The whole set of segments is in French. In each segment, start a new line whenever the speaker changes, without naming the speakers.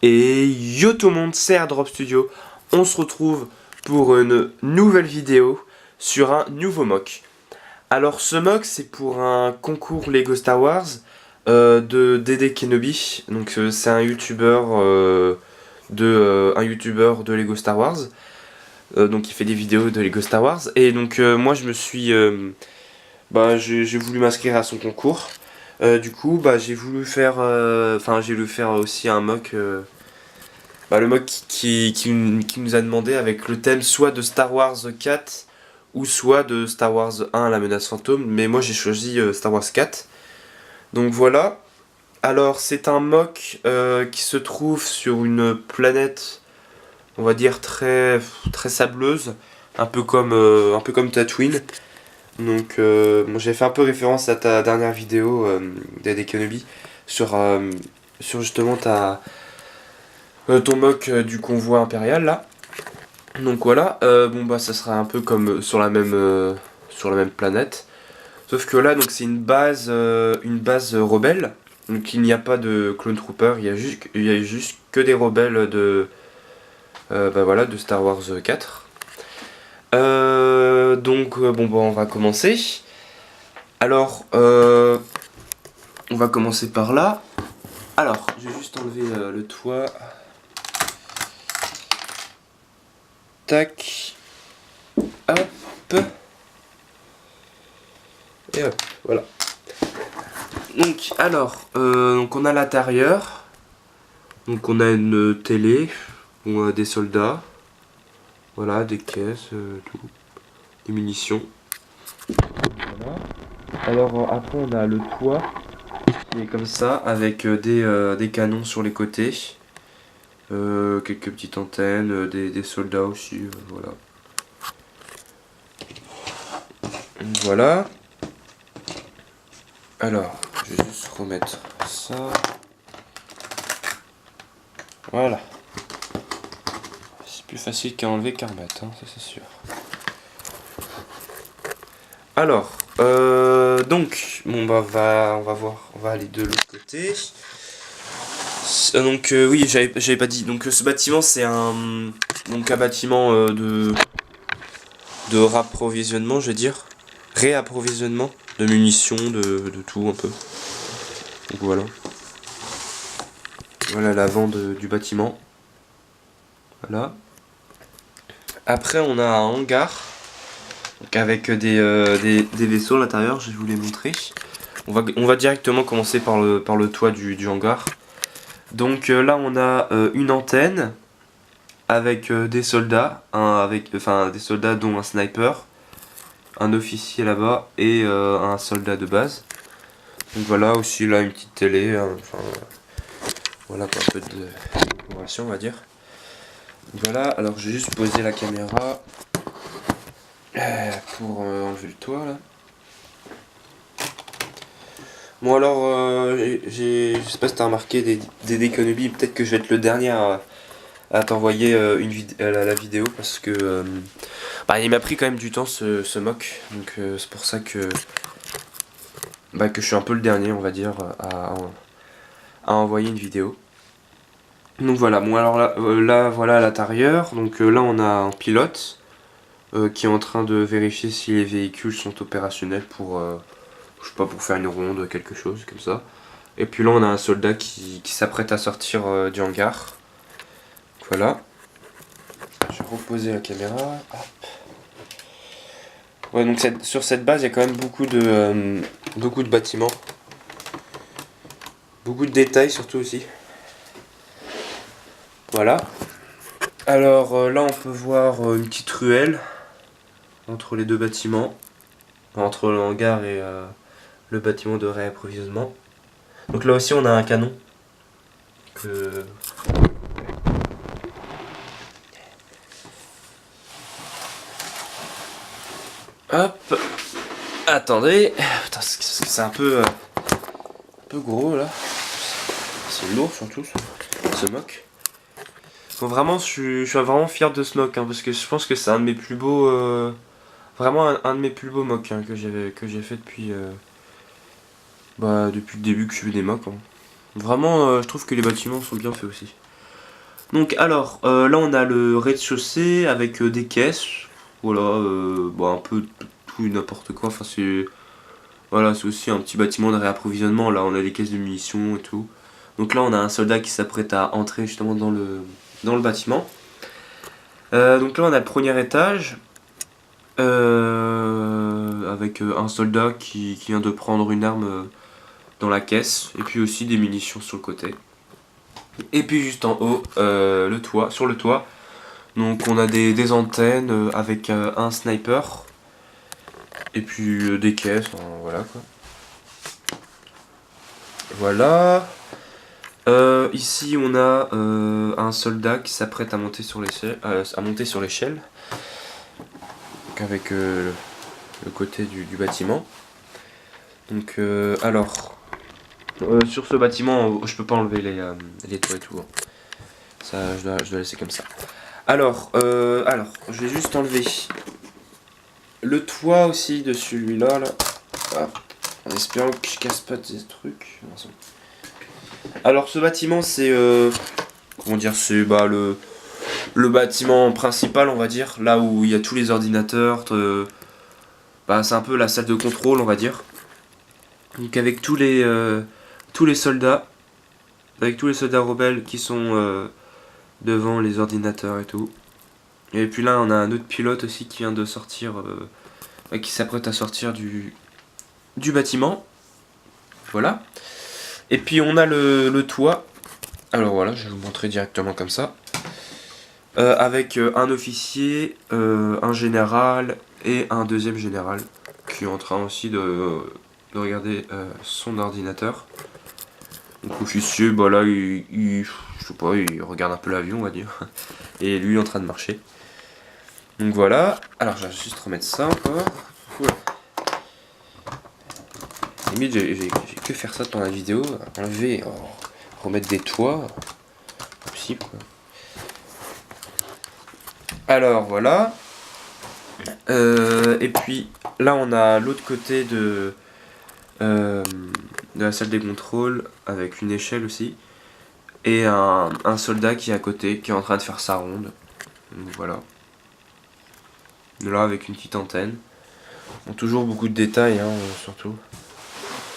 Et yo tout le monde, c'est Airdrop Studio. On se retrouve pour une nouvelle vidéo sur un nouveau mock. Alors ce mock c'est pour un concours Lego Star Wars de Dede Kenobi. Donc c'est un youtubeur de Lego Star Wars. Donc il fait des vidéos de Lego Star Wars. Et donc moi je me suis j'ai voulu m'inscrire à son concours. Du coup j'ai voulu faire aussi un mock. Le mock qui nous a demandé avec le thème soit de Star Wars 4 ou soit de Star Wars 1 la menace fantôme, mais moi j'ai choisi Star Wars 4. Donc voilà. Alors c'est un mock qui se trouve sur une planète, on va dire très sableuse, un peu comme Tatooine. Donc j'ai fait un peu référence à ta dernière vidéo d'Ade Kenobi sur justement ton mock du convoi impérial là. Donc voilà, ça sera un peu comme sur la même planète. Sauf que là donc c'est une base rebelle. Donc il n'y a pas de clone trooper, il y a juste que des rebelles de de Star Wars 4. On va commencer. Alors on va commencer par là. Alors, je vais juste enlever le toit. Tac. Hop. Et hop, voilà. Donc, donc on a l'intérieur. Donc on a une télé. On a des soldats. Voilà, des caisses, tout. Des munitions. Voilà. Alors après on a le toit. Il est comme ça, avec des canons sur les côtés. Quelques petites antennes, des soldats aussi, voilà. Voilà. Alors, je vais juste remettre ça. Voilà. C'est plus facile qu'à enlever qu'à remettre, hein, ça c'est sûr. Alors, on va aller de l'autre côté. Donc oui, j'avais pas dit. Donc ce bâtiment c'est un bâtiment de rapprovisionnement, je vais dire, réapprovisionnement de munitions, de tout un peu. Donc voilà. Voilà l'avant du bâtiment. Voilà. Après on a un hangar. Donc avec des vaisseaux à l'intérieur, je vais vous les montrer. On va directement commencer par le toit du hangar. Donc là on a une antenne avec des soldats, des soldats dont un sniper, un officier là-bas et un soldat de base. Donc voilà, aussi là une petite télé, voilà pour un peu de décoration on va dire. Voilà, alors je vais juste poser la caméra pour enlever le toit là. Bon alors, je sais pas si t'as remarqué des Kenobi, peut-être que je vais être le dernier à t'envoyer la vidéo parce que il m'a pris quand même du temps ce mock, donc c'est pour ça que je suis un peu le dernier on va dire à envoyer une vidéo. Donc voilà, bon alors là voilà à l'intérieur, donc là on a un pilote qui est en train de vérifier si les véhicules sont opérationnels pour je sais pas, pour faire une ronde, quelque chose comme ça. Et puis là on a un soldat qui s'apprête à sortir du hangar. Voilà. Je vais reposer la caméra. Hop. Ouais, donc sur cette base il y a quand même beaucoup de bâtiments. Beaucoup de détails surtout aussi. Voilà. Alors là on peut voir une petite ruelle entre les deux bâtiments. Entre le hangar et le bâtiment de réapprovisionnement. Donc là aussi on a un canon. Hop. Attendez. Putain, c'est un peu gros là. C'est lourd surtout ce mock. Bon, vraiment je suis vraiment fier de ce mock, hein, parce que je pense que c'est un de mes plus beaux vraiment un de mes plus beaux mocks, hein, que j'ai fait depuis le début que je fais des mocks, hein. Vraiment je trouve que les bâtiments sont bien faits aussi. Donc alors, là on a le rez-de-chaussée avec des caisses. Voilà, bon, un peu tout et n'importe quoi. Enfin c'est... Voilà, c'est aussi un petit bâtiment de réapprovisionnement. Là on a les caisses de munitions et tout. Donc là on a un soldat qui s'apprête à entrer justement dans le bâtiment. Donc là on a le premier étage. Avec un soldat qui vient de prendre une arme dans la caisse. Et puis aussi des munitions sur le côté. Et puis juste en haut, le toit, sur le toit. Donc on a des antennes avec un sniper. Et puis des caisses, hein, voilà quoi. Voilà. Ici on a un soldat qui s'apprête à monter sur l'échelle. Donc avec le côté du bâtiment. Donc alors sur ce bâtiment je peux pas enlever les toits et tout. Hein. Ça je dois laisser comme ça. Alors je vais juste enlever le toit aussi de celui-là là. Ah, en espérant que je casse pas des trucs. Alors ce bâtiment c'est comment dire, c'est le bâtiment principal on va dire, là où il y a tous les ordinateurs, c'est un peu la salle de contrôle on va dire. Donc avec tous les soldats, avec tous les soldats rebelles qui sont devant les ordinateurs et tout. Et puis là on a un autre pilote aussi qui vient de sortir, qui s'apprête à sortir du bâtiment. Voilà. Et puis on a le toit. Alors voilà, je vais vous montrer directement comme ça. Avec un officier, un général et un deuxième général qui est en train aussi de regarder son ordinateur. Donc l'officier, bah là, je sais pas, il regarde un peu l'avion, on va dire. Et lui, il est en train de marcher. Donc voilà. Alors, je vais juste remettre ça encore. Ouais. Limite, j'ai que faire ça dans la vidéo. Enlever, remettre des toits. Possible, quoi. Alors, voilà. Et puis, là, on a l'autre côté de la salle des contrôles avec une échelle aussi. Et un soldat qui est à côté, qui est en train de faire sa ronde. Donc voilà. Là avec une petite antenne. Bon, toujours beaucoup de détails hein, surtout.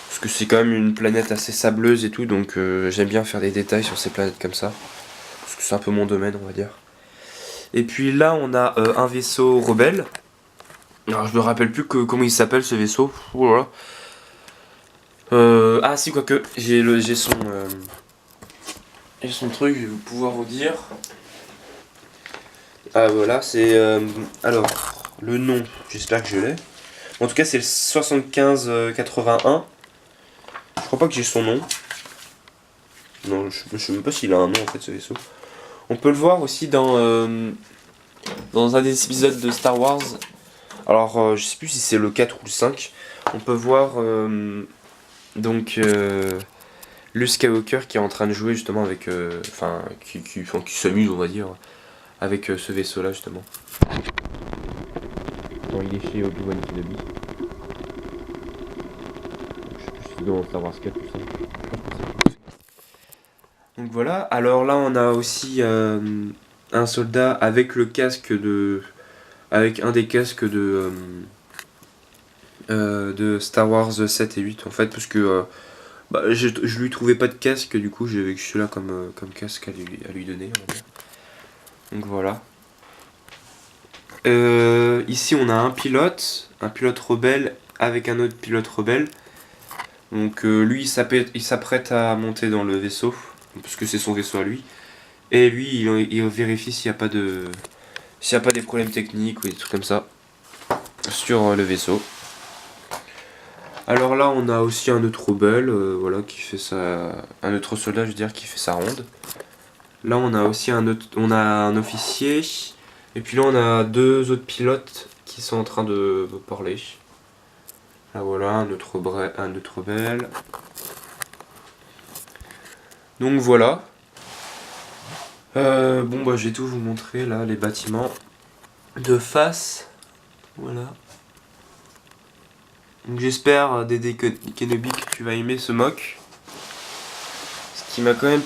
Parce que c'est quand même une planète assez sableuse et tout, donc j'aime bien faire des détails sur ces planètes comme ça. Parce que c'est un peu mon domaine on va dire. Et puis là on a un vaisseau rebelle. Alors je me rappelle plus comment il s'appelle ce vaisseau. Oh là là. Ah si quoique, j'ai son truc, je vais pouvoir vous dire. Ah voilà, c'est alors le nom, j'espère que je l'ai. En tout cas, c'est le 7581. Je crois pas que j'ai son nom. Non, je sais même pas s'il a un nom en fait ce vaisseau. On peut le voir aussi dans un des épisodes de Star Wars. Alors, je sais plus si c'est le 4 ou le 5. On peut voir donc Luke Skywalker qui est en train de jouer justement avec qui s'amuse on va dire avec ce vaisseau là justement. Quand il est chez Obi-Wan Kenobi. Je sais plus si c'est dans Star Wars 4 ou 5. Donc voilà, alors là on a aussi un soldat avec le casque avec un des casques de Star Wars 7 et 8 en fait, parce que je lui trouvais pas de casque, du coup j'ai celui-là comme casque à lui donner. On va dire. Donc voilà. Ici on a un pilote rebelle avec un autre pilote rebelle. Donc lui il s'apprête à monter dans le vaisseau, parce que c'est son vaisseau à lui. Et lui il vérifie s'il n'y a pas des problèmes techniques ou des trucs comme ça sur le vaisseau. Alors là on a aussi un autre rebelle, voilà, qui fait un autre soldat je veux dire qui fait sa ronde. Là on a aussi on a un officier. Et puis là on a deux autres pilotes qui sont en train de parler. Là voilà, un autre rebelle. Donc voilà. Bon bah je vais tout vous montrer là, les bâtiments de face. Voilà. Donc j'espère Dédé Kenobi que tu vas aimer ce mock. Ce qui m'a quand même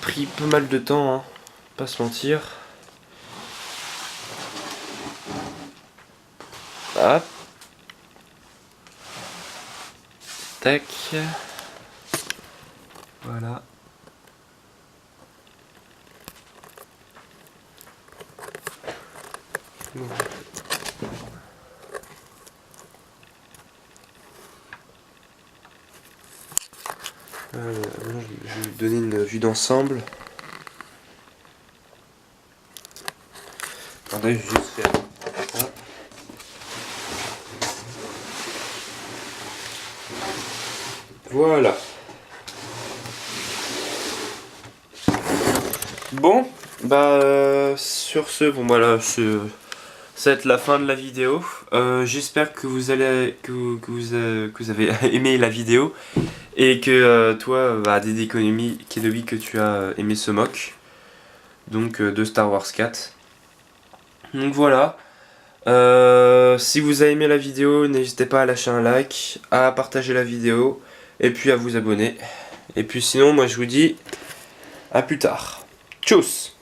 pris pas mal de temps. Hein. pas se mentir. Hop. Tac. Voilà. Je vais vous donner une vue d'ensemble. Attendez, je vais juste faire ça. Voilà. Bon, sur ce, bon voilà, ça va être la fin de la vidéo. J'espère que vous allez que vous avez aimé la vidéo et que toi, Dédé Kenobi, que tu as aimé ce mock, donc de Star Wars 4. Donc voilà. Si vous avez aimé la vidéo, n'hésitez pas à lâcher un like, à partager la vidéo et puis à vous abonner. Et puis sinon, moi je vous dis à plus tard. Tchuss!